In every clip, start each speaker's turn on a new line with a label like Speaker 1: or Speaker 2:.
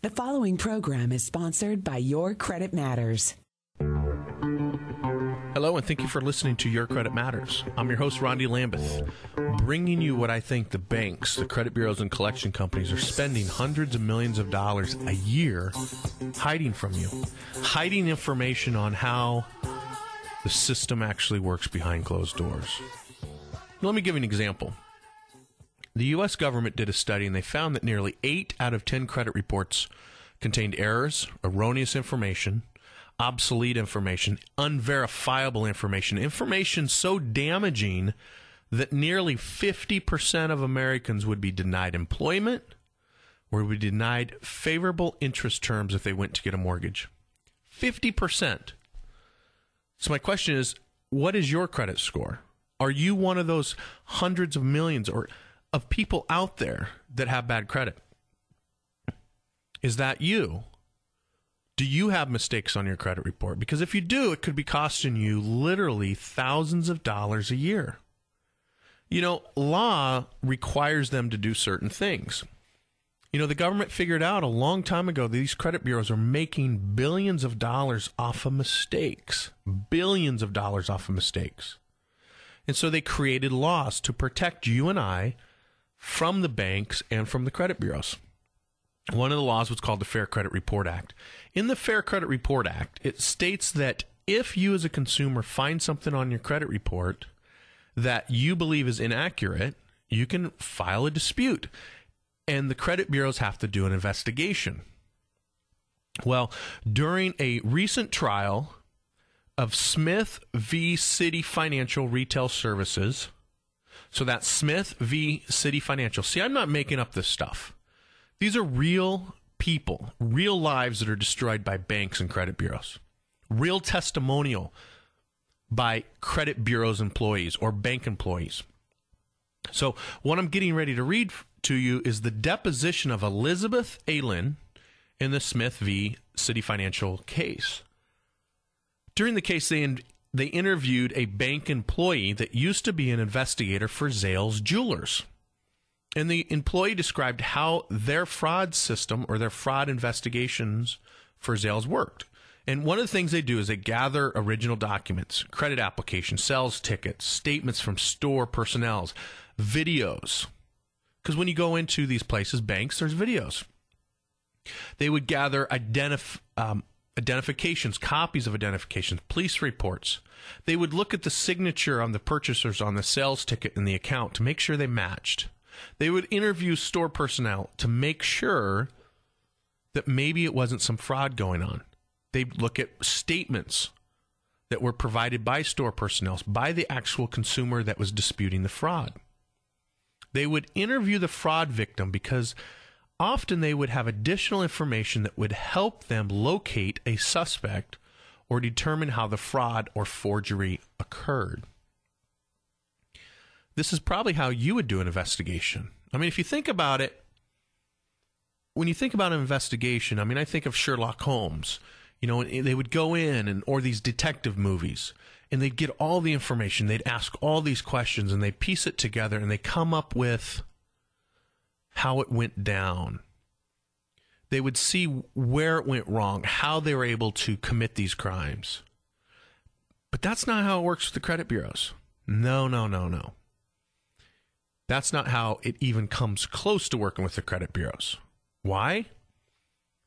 Speaker 1: The following program is sponsored by Your Credit Matters.
Speaker 2: Hello, and thank you for listening to Your Credit Matters. I'm your host, Rondi Lambeth, bringing you what I think the banks, the credit bureaus, and collection companies are spending hundreds of millions of dollars a year hiding from you, hiding information on how the system actually works behind closed doors. Let me give you an example. The U.S. government did a study, and they found that nearly 8 out of 10 credit reports contained errors, erroneous information, obsolete information, unverifiable information, information so damaging that nearly 50% of Americans would be denied employment or would be denied favorable interest terms if they went to get a mortgage. 50%. So my question is, what is your credit score? Are you one of those hundreds of millions or of people out there that have bad credit? Is that you? Do you have mistakes on your credit report? Because if you do, it could be costing you literally thousands of dollars a year. You know, law requires them to do certain things. You know, the government figured out a long time ago that these credit bureaus are making billions of dollars off of mistakes. Billions of dollars off of mistakes. And so they created laws to protect you and I from the banks and from the credit bureaus. One of the laws was called the Fair Credit Report Act. In the Fair Credit Report Act, it states that if you as a consumer find something on your credit report that you believe is inaccurate, you can file a dispute, and the credit bureaus have to do an investigation. Well, during a recent trial of Smith v. City Financial Retail Services, so that's Smith v. City Financial. See, I'm not making up this stuff. These are real people, real lives that are destroyed by banks and credit bureaus. Real testimonial by credit bureaus employees or bank employees. So what I'm getting ready to read to you is the deposition of Elizabeth Allen in the Smith v. City Financial case. During the case, they interviewed a bank employee that used to be an investigator for Zales Jewelers. And the employee described how their fraud system or their fraud investigations for Zales worked. And one of the things they do is they gather original documents, credit applications, sales tickets, statements from store personnel, videos. Because when you go into these places, banks, there's videos. They would gather identifications, copies of identifications, police reports. They would look at the signature on the purchasers on the sales ticket and the account to make sure they matched. They would interview store personnel to make sure that maybe it wasn't some fraud going on. They'd look at statements that were provided by store personnel, by the actual consumer that was disputing the fraud. They would interview the fraud victim because often they would have additional information that would help them locate a suspect or determine how the fraud or forgery occurred. This is probably how you would do an investigation. I mean, if you think about it, when you think about an investigation, I mean, I think of Sherlock Holmes. You know, they would go in or these detective movies, and they'd get all the information. They'd ask all these questions, and they piece it together, and they come up with how it went down. They would see where it went wrong, how they were able to commit these crimes. But that's not how it works with the credit bureaus. No. That's not how it even comes close to working with the credit bureaus. Why?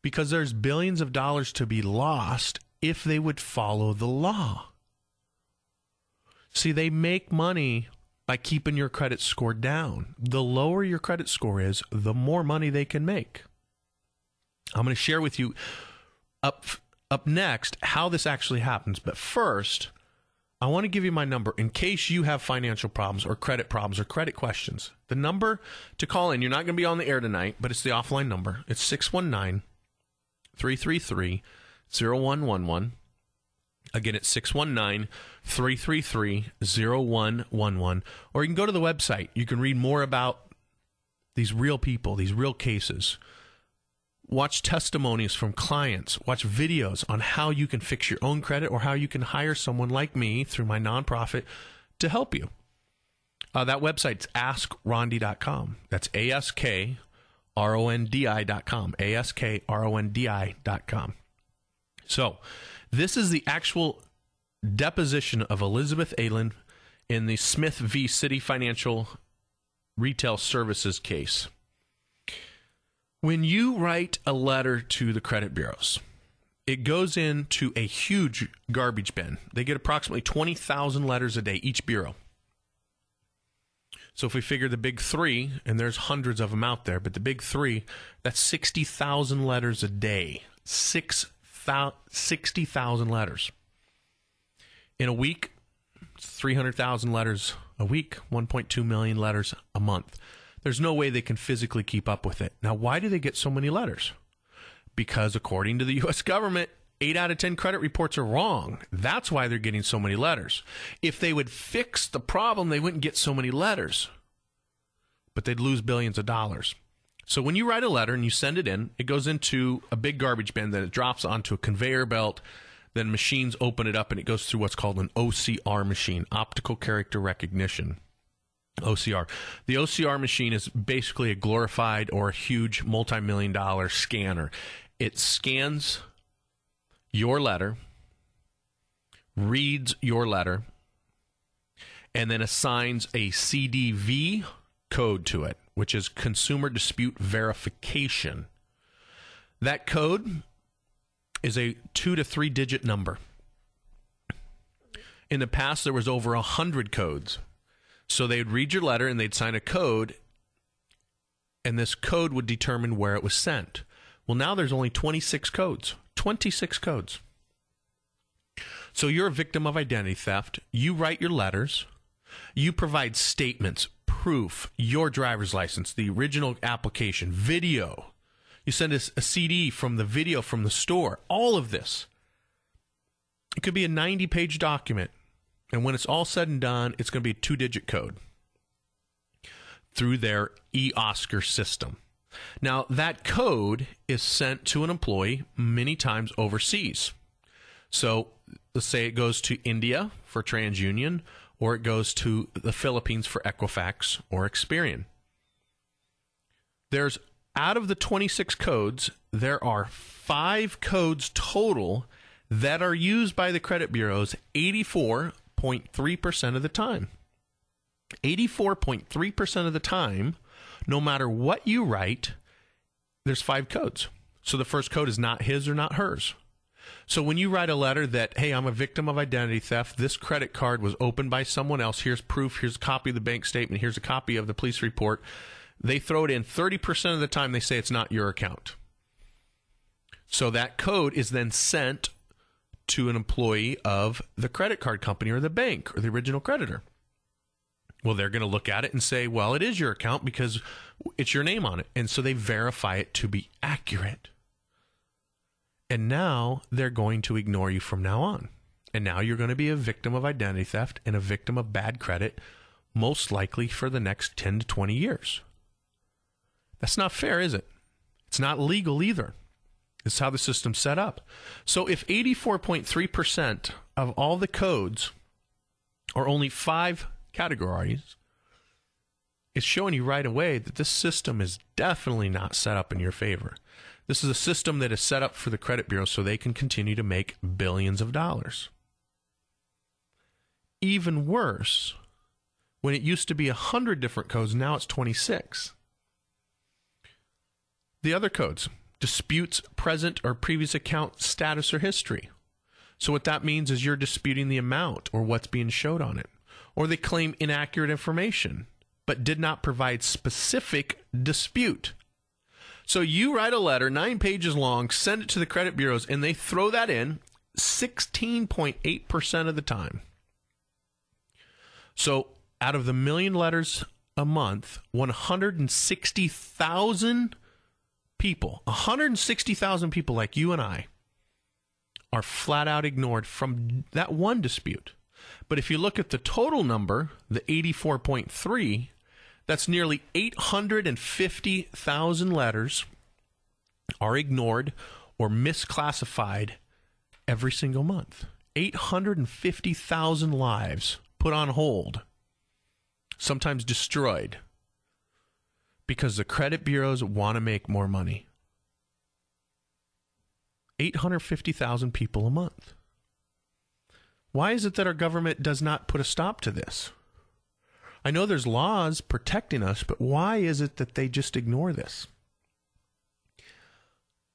Speaker 2: Because there's billions of dollars to be lost if they would follow the law. See, they make money by keeping your credit score down. The lower your credit score is, the more money they can make. I'm going to share with you up next how this actually happens. But first, I want to give you my number in case you have financial problems or credit questions. The number to call in, you're not going to be on the air tonight, but it's the offline number. It's 619-333-0111. Again, it's 619-333-0111. Or you can go to the website. You can read more about these real people, these real cases. Watch testimonies from clients. Watch videos on how you can fix your own credit or how you can hire someone like me through my nonprofit to help you. That website's askrondi.com. That's ASK AskRondi.com. AskRondi.com. So this is the actual deposition of Elizabeth Allen in the Smith v. City Financial Retail Services case. When you write a letter to the credit bureaus, it goes into a huge garbage bin. They get approximately 20,000 letters a day, each bureau. So if we figure the big three, and there's hundreds of them out there, but the big three, that's 60,000 letters a day. 60,000 letters. In a week, 300,000 letters a week, 1.2 million letters a month. There's no way they can physically keep up with it. Now, why do they get so many letters? Because according to the U.S. government, 8 out of 10 credit reports are wrong. That's why they're getting so many letters. If they would fix the problem, they wouldn't get so many letters. But they'd lose billions of dollars. So when you write a letter and you send it in, it goes into a big garbage bin, then it drops onto a conveyor belt. Then machines open it up and it goes through what's called an OCR machine, optical character recognition. OCR. The OCR machine is basically a glorified or a huge multi-million-dollar scanner. It scans your letter, reads your letter, and then assigns a CDV code to it, which is Consumer Dispute Verification. That code is a 2 to 3 digit number. In the past, there was over 100 codes. So they'd read your letter and they'd sign a code, and this code would determine where it was sent. Well, now there's only 26 codes. 26 codes. So you're a victim of identity theft. You write your letters. You provide statements, proof, your driver's license, the original application, video. You send us a CD from the video from the store. All of this. It could be a 90-page document. And when it's all said and done, it's going to be a 2-digit code through their eOscar system. Now, that code is sent to an employee many times overseas. So let's say it goes to India for TransUnion, or it goes to the Philippines for Equifax or Experian. There's, out of the 26 codes, there are 5 codes total that are used by the credit bureaus 84.3% of the time. 84.3% of the time, no matter what you write, there's 5 codes. So the first code is not his or not hers. So when you write a letter that, hey, I'm a victim of identity theft, this credit card was opened by someone else, here's proof, here's a copy of the bank statement, here's a copy of the police report, they throw it in 30% of the time, they say it's not your account. So that code is then sent to an employee of the credit card company or the bank or the original creditor. Well, they're going to look at it and say, well, it is your account because it's your name on it. And so they verify it to be accurate. And now they're going to ignore you from now on. And now you're going to be a victim of identity theft and a victim of bad credit, most likely for the next 10 to 20 years. That's not fair, is it? It's not legal either. This is how the system's set up. So if 84.3% of all the codes are only 5 categories, it's showing you right away that this system is definitely not set up in your favor. This is a system that is set up for the credit bureau so they can continue to make billions of dollars. Even worse, when it used to be 100 different codes, now it's 26. The other codes, disputes present or previous account status or history. So what that means is you're disputing the amount or what's being showed on it. Or they claim inaccurate information, but did not provide specific dispute. So you write a letter, 9 pages long, send it to the credit bureaus, and they throw that in 16.8% of the time. So out of the million letters a month, 160,000 people, 160,000 people like you and I, are flat out ignored from that one dispute. But if you look at the total number, the 84.3, that's nearly 850,000 letters are ignored or misclassified every single month. 850,000 lives put on hold, sometimes destroyed, Because the credit bureaus want to make more money. 850,000 people a month. Why is it that our government does not put a stop to this? I know there's laws protecting us, but why is it that they just ignore this?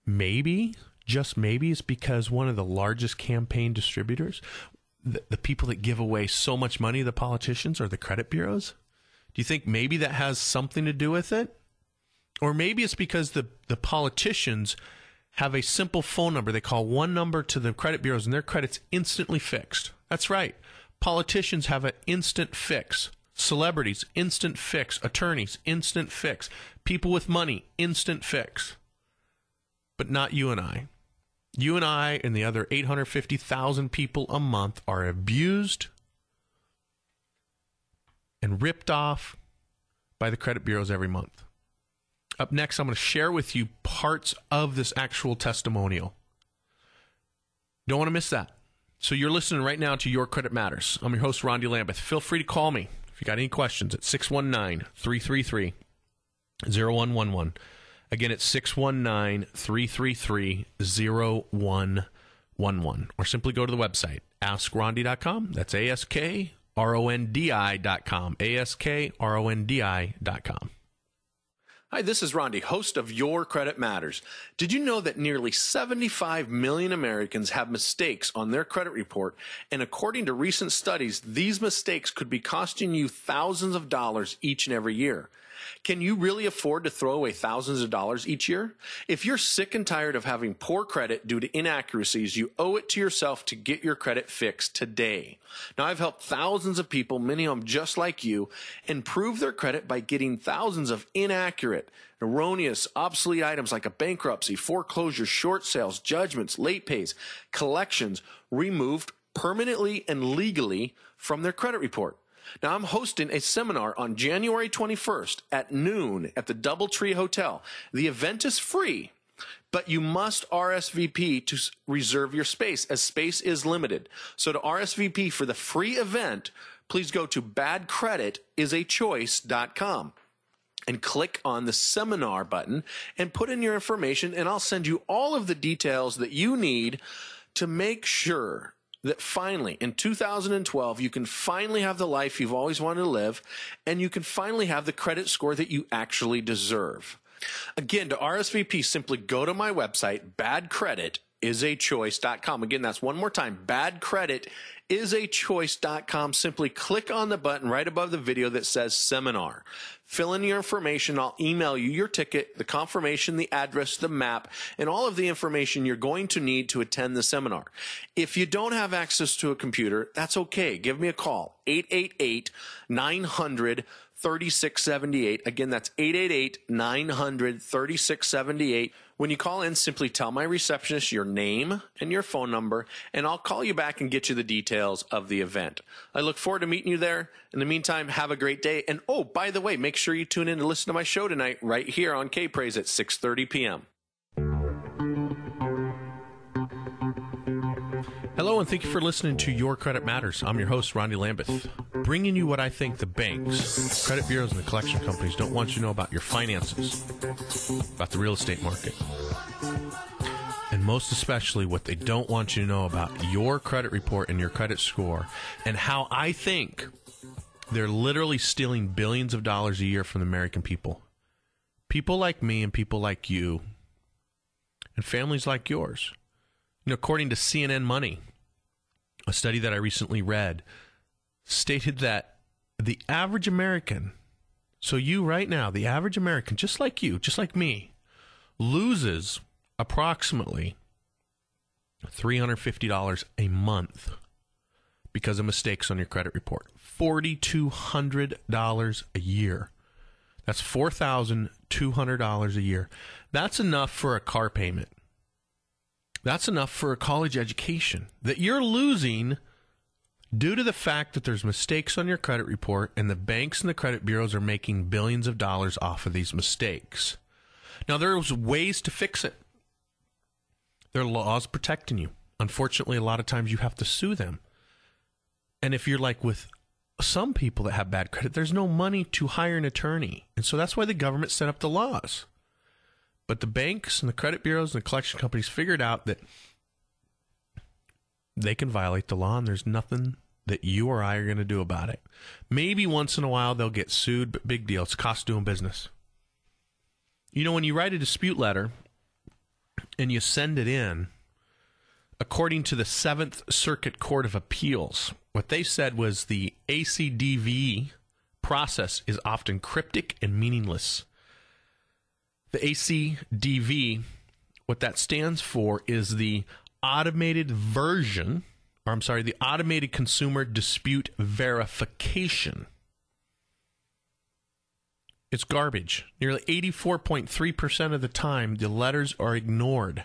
Speaker 2: Maybe, just maybe, it's because one of the largest campaign distributors, the people that give away so much money to the politicians, are the credit bureaus. Do you think maybe that has something to do with it? Or maybe it's because the politicians have a simple phone number. They call one number to the credit bureaus and their credit's instantly fixed. That's right. Politicians have an instant fix. Celebrities, instant fix. Attorneys, instant fix. People with money, instant fix. But not you and I. You and I and the other 850,000 people a month are abused and ripped off by the credit bureaus every month. Up next, I'm going to share with you parts of this actual testimonial. Don't want to miss that. So you're listening right now to Your Credit Matters. I'm your host, Rondi Lambeth. Feel free to call me if you got any questions at 619-333-0111. Again, it's 619-333-0111. Or simply go to the website, askrondi.com. That's ASKRONDI.com. ASKRONDI.com. Hi, this is Rondi, host of Your Credit Matters. Did you know that nearly 75 million Americans have mistakes on their credit report? And according to recent studies, these mistakes could be costing you thousands of dollars each and every year. Can you really afford to throw away thousands of dollars each year? If you're sick and tired of having poor credit due to inaccuracies, you owe it to yourself to get your credit fixed today. Now, I've helped thousands of people, many of them just like you, improve their credit by getting thousands of inaccurate, erroneous, obsolete items like a bankruptcy, foreclosure, short sales, judgments, late pays, collections removed permanently and legally from their credit report. Now, I'm hosting a seminar on January 21st at noon at the DoubleTree Hotel. The event is free, but you must RSVP to reserve your space, as space is limited. So to RSVP for the free event, please go to badcreditisachoice.com and click on the seminar button and put in your information, and I'll send you all of the details that you need to make sure that finally, in 2012, you can finally have the life you've always wanted to live, and you can finally have the credit score that you actually deserve. Again, to RSVP, simply go to my website, badcreditisachoice.com. Again, that's one more time, badcreditisachoice.com. Simply click on the button right above the video that says seminar. Fill in your information. I'll email you your ticket, the confirmation, the address, the map, and all of the information you're going to need to attend the seminar. If you don't have access to a computer, that's okay. Give me a call, 888-900-3678. Again, that's 888-900-3678. When you call in, simply tell my receptionist your name and your phone number, and I'll call you back and get you the details of the event. I look forward to meeting you there. In the meantime, have a great day. And oh, by the way, make sure you tune in to listen to my show tonight right here on K-Praise at 6:30 p.m. Hello, and thank you for listening to Your Credit Matters. I'm your host, Rondi Lambeth, bringing you what I think the banks, credit bureaus, and the collection companies don't want you to know about your finances, about the real estate market, and most especially what they don't want you to know about your credit report and your credit score, and how I think they're literally stealing billions of dollars a year from the American people. People like me and people like you and families like yours. You know, according to CNN Money, a study that I recently read stated that the average American, so you right now, the average American, just like you, just like me, loses approximately $350 a month because of mistakes on your credit report. $4,200 a year. That's $4,200 a year. That's enough for a car payment. That's enough for a college education that you're losing due to the fact that there's mistakes on your credit report, and the banks and the credit bureaus are making billions of dollars off of these mistakes. Now, there's ways to fix it. There are laws protecting you. Unfortunately, a lot of times you have to sue them. And if you're like with some people that have bad credit, there's no money to hire an attorney. And so that's why the government set up the laws. But the banks and the credit bureaus and the collection companies figured out that they can violate the law and there's nothing that you or I are going to do about it. Maybe once in a while they'll get sued, but big deal. It's cost doing business. You know, when you write a dispute letter and you send it in, according to the Seventh Circuit Court of Appeals, what they said was the ACDV process is often cryptic and meaningless. The ACDV, what that stands for is the automated consumer dispute verification. It's garbage. Nearly 84.3% of the time, the letters are ignored.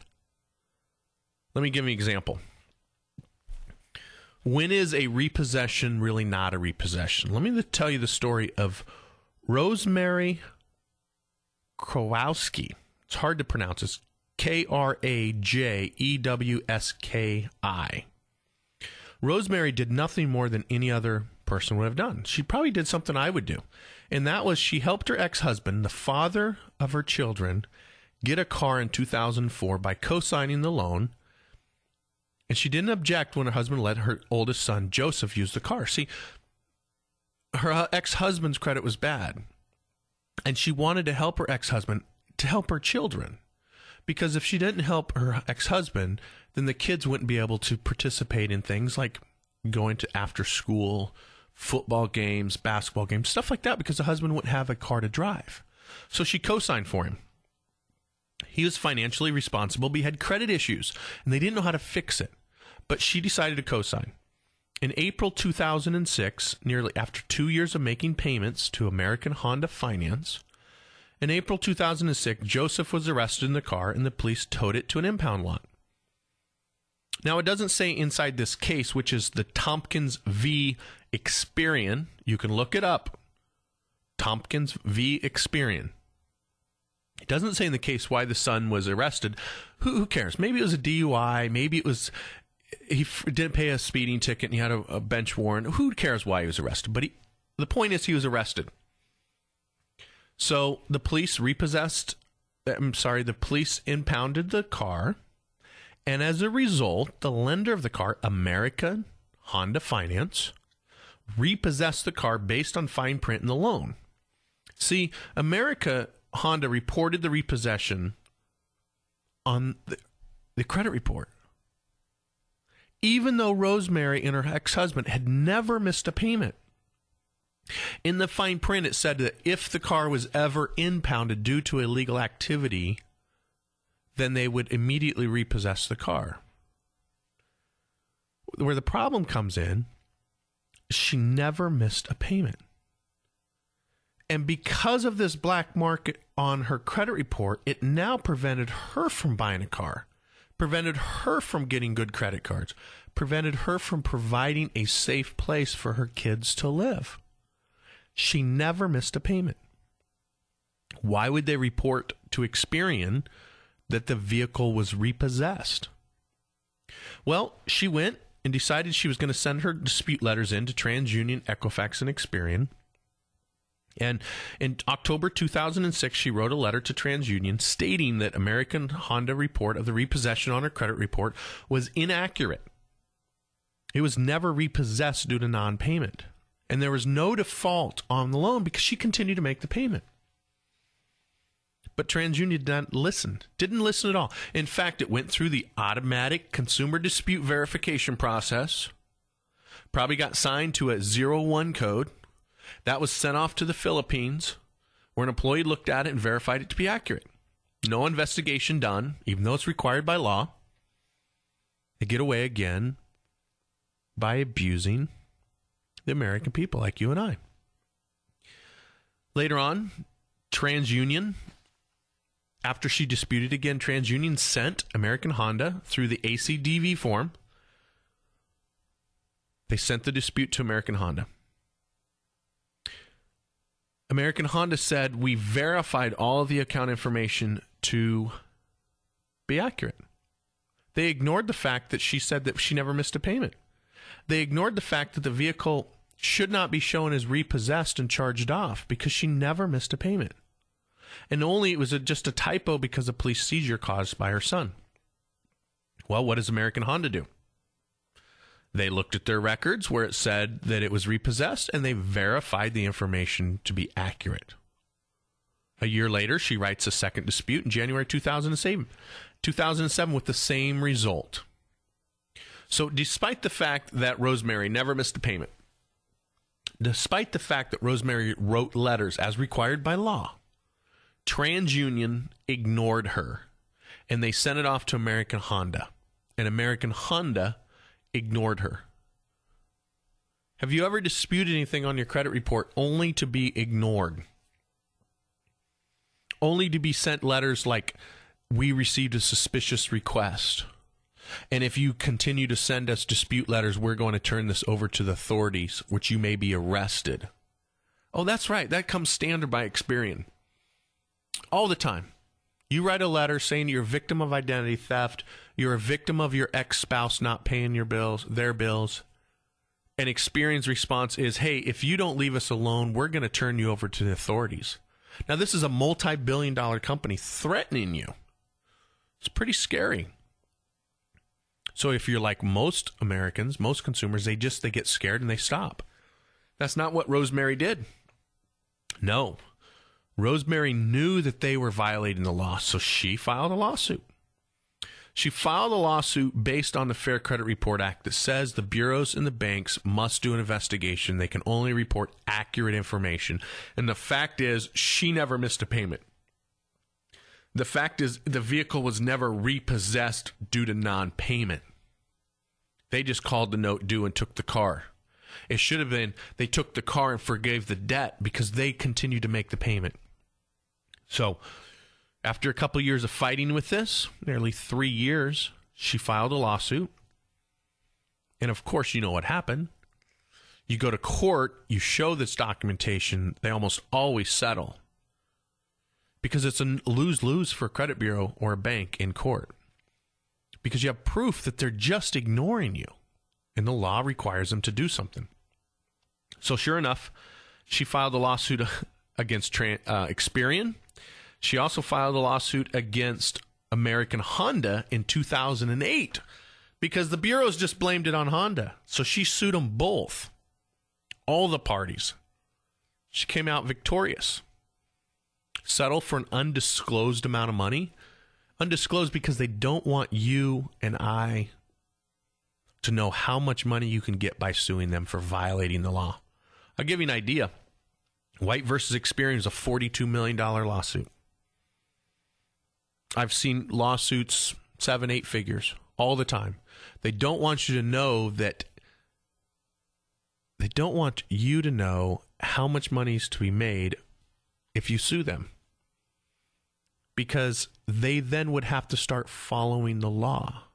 Speaker 2: Let me give you an example. When is a repossession really not a repossession? Let me tell you the story of Rosemary Kowalski. It's hard to pronounce. It's Krajewski. Rosemary did nothing more than any other person would have done. She probably did something I would do. And that was she helped her ex-husband, the father of her children, get a car in 2004 by co-signing the loan. And she didn't object when her husband let her oldest son, Joseph, use the car. See, her ex-husband's credit was bad. And she wanted to help her ex-husband to help her children. Because if she didn't help her ex-husband, then the kids wouldn't be able to participate in things like going to after-school football games, basketball games, stuff like that, because the husband wouldn't have a car to drive. So she co-signed for him. He was financially responsible, but he had credit issues, and they didn't know how to fix it. But she decided to co-sign. In April 2006, nearly after 2 years of making payments to American Honda Finance, in April 2006, Joseph was arrested in the car, and the police towed it to an impound lot. Now, it doesn't say inside this case, which is the Tompkins v. Experian. You can look it up. Tompkins v. Experian. It doesn't say in the case why the son was arrested. Who cares? Maybe it was a DUI. Maybe it was he didn't pay a speeding ticket and he had a bench warrant. Who cares why he was arrested? But the point is he was arrested. So the police the police impounded the car. And as a result, the lender of the car, American Honda Finance, repossessed the car based on fine print in the loan. See, America Honda reported the repossession on the credit report. Even though Rosemary and her ex-husband had never missed a payment. In the fine print, it said that if the car was ever impounded due to illegal activity, then they would immediately repossess the car. Where the problem comes in, she never missed a payment. And because of this black market on her credit report, it now prevented her from buying a car, prevented her from getting good credit cards, prevented her from providing a safe place for her kids to live. She never missed a payment. Why would they report to Experian that the vehicle was repossessed? Well, she went and decided she was going to send her dispute letters in to TransUnion, Equifax, and Experian. And in October 2006, she wrote a letter to TransUnion stating that American Honda report of the repossession on her credit report was inaccurate. It was never repossessed due to non-payment. And there was no default on the loan because she continued to make the payment. But TransUnion didn't listen at all. In fact, it went through the automatic consumer dispute verification process, probably got signed to a 01 code. That was sent off to the Philippines, where an employee looked at it and verified it to be accurate. No investigation done, even though it's required by law. They get away again by abusing the American people like you and I. Later on, TransUnion, after she disputed again, TransUnion sent American Honda through the ACDV form. They sent the dispute to American Honda. American Honda said, we verified all of the account information to be accurate. They ignored the fact that she said that she never missed a payment. They ignored the fact that the vehicle should not be shown as repossessed and charged off because she never missed a payment. And only it was just a typo because of police seizure caused by her son. Well, what does American Honda do? They looked at their records where it said that it was repossessed, and they verified the information to be accurate. A year later, she writes a second dispute in January 2007 with the same result. So despite the fact that Rosemary never missed a payment, despite the fact that Rosemary wrote letters as required by law, TransUnion ignored her, and they sent it off to American Honda, and American Honda ignored her. Have you ever disputed anything on your credit report only to be ignored? Only to be sent letters like, "We received a suspicious request, and if you continue to send us dispute letters, we're going to turn this over to the authorities, which you may be arrested." Oh, that's right. That comes standard by Experian. All the time. You write a letter saying you're a victim of identity theft, you're a victim of your ex-spouse not paying their bills, and Experian's response is, "Hey, if you don't leave us alone, we're going to turn you over to the authorities." Now, this is a multi-billion-dollar company threatening you. It's pretty scary. So if you're like most Americans, most consumers, they get scared and they stop. That's not what Rosemary did. No. Rosemary knew that they were violating the law, so she filed a lawsuit. She filed a lawsuit based on the Fair Credit Report Act that says the bureaus and the banks must do an investigation. They can only report accurate information. And the fact is, she never missed a payment. The fact is, the vehicle was never repossessed due to non-payment. They just called the note due and took the car. It should have been they took the car and forgave the debt because they continued to make the payment. So, after a couple of years of fighting with this, nearly 3 years, she filed a lawsuit. And of course, you know what happened. You go to court, you show this documentation, they almost always settle. Because it's a lose-lose for a credit bureau or a bank in court. Because you have proof that they're just ignoring you. And the law requires them to do something. So sure enough, she filed a lawsuit against Experian. She also filed a lawsuit against American Honda in 2008 because the bureaus just blamed it on Honda. So she sued them both, all the parties. She came out victorious. Settled for an undisclosed amount of money. Undisclosed because they don't want you and I to know how much money you can get by suing them for violating the law. I'll give you an idea. White versus Experian is a $42 million lawsuit. I've seen lawsuits 7-8 figures all the time. They don't want you to know that. They don't want you to know how much money is to be made if you sue them. Because they then would have to start following the law.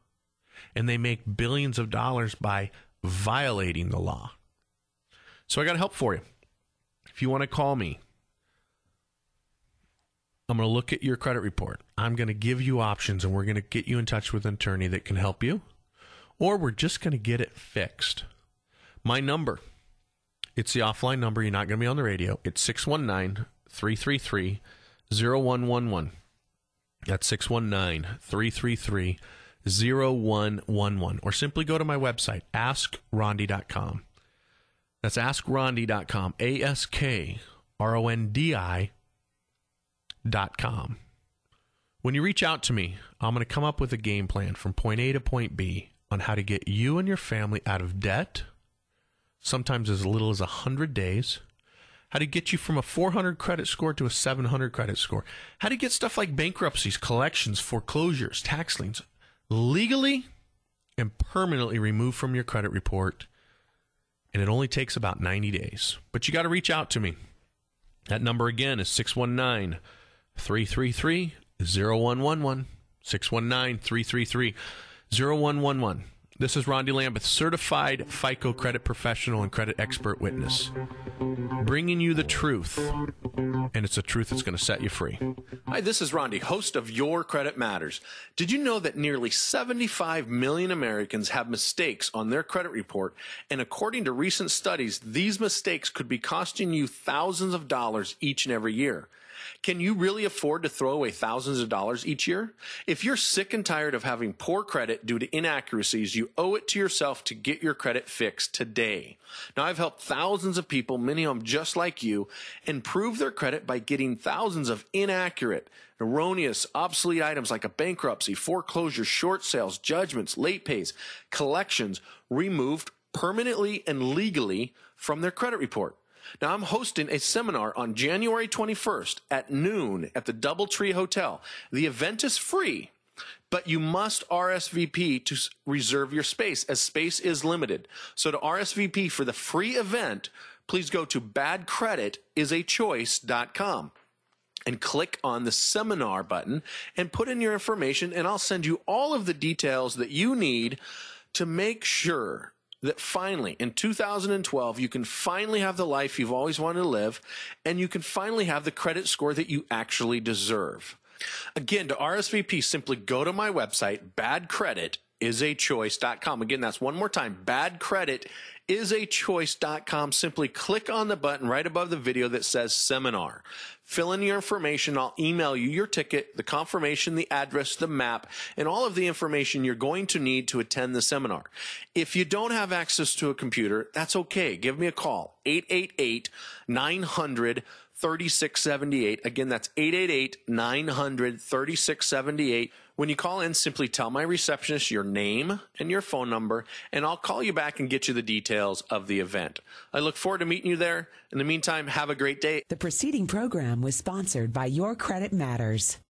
Speaker 2: And they make billions of dollars by violating the law. So I got help for you. If you want to call me, I'm going to look at your credit report. I'm going to give you options, and we're going to get you in touch with an attorney that can help you. Or we're just going to get it fixed. My number, it's the offline number. You're not going to be on the radio. It's 619-333-0111. That's 619-333-0111. Or simply go to my website, askrondi.com. That's askrondi.com, AskRondi.com. When you reach out to me, I'm going to come up with a game plan from point A to point B on how to get you and your family out of debt, sometimes as little as 100 days, how to get you from a 400 credit score to a 700 credit score, how to get stuff like bankruptcies, collections, foreclosures, tax liens legally and permanently removed from your credit report. And it only takes about 90 days. But you got to reach out to me. That number again is 619-333-0111. 619-333-0111. This is Rondi Lambeth, certified FICO credit professional and credit expert witness, bringing you the truth, and it's the truth that's going to set you free. Hi, this is Rondi, host of Your Credit Matters. Did you know that nearly 75 million Americans have mistakes on their credit report, and according to recent studies, these mistakes could be costing you thousands of dollars each and every year? Can you really afford to throw away thousands of dollars each year? If you're sick and tired of having poor credit due to inaccuracies, you owe it to yourself to get your credit fixed today. Now, I've helped thousands of people, many of them just like you, improve their credit by getting thousands of inaccurate, erroneous, obsolete items like a bankruptcy, foreclosure, short sales, judgments, late pays, collections removed permanently and legally from their credit report. Now, I'm hosting a seminar on January 21st at noon at the DoubleTree Hotel. The event is free, but you must RSVP to reserve your space, as space is limited. So to RSVP for the free event, please go to badcreditisachoice.com and click on the seminar button and put in your information, and I'll send you all of the details that you need to make sure that finally, in 2012, you can finally have the life you've always wanted to live, and you can finally have the credit score that you actually deserve. Again, to RSVP, simply go to my website, badcreditisachoice.com. Again, that's one more time, badcreditisachoice.com. Simply click on the button right above the video that says seminar. Fill in your information. I'll email you your ticket, the confirmation, the address, the map, and all of the information you're going to need to attend the seminar. If you don't have access to a computer, that's okay. Give me a call, 888-900-3678. Again, that's 888-900-3678. When you call in, simply tell my receptionist your name and your phone number, and I'll call you back and get you the details of the event. I look forward to meeting you there. In the meantime, have a great day.
Speaker 1: The preceding program was sponsored by Your Credit Matters.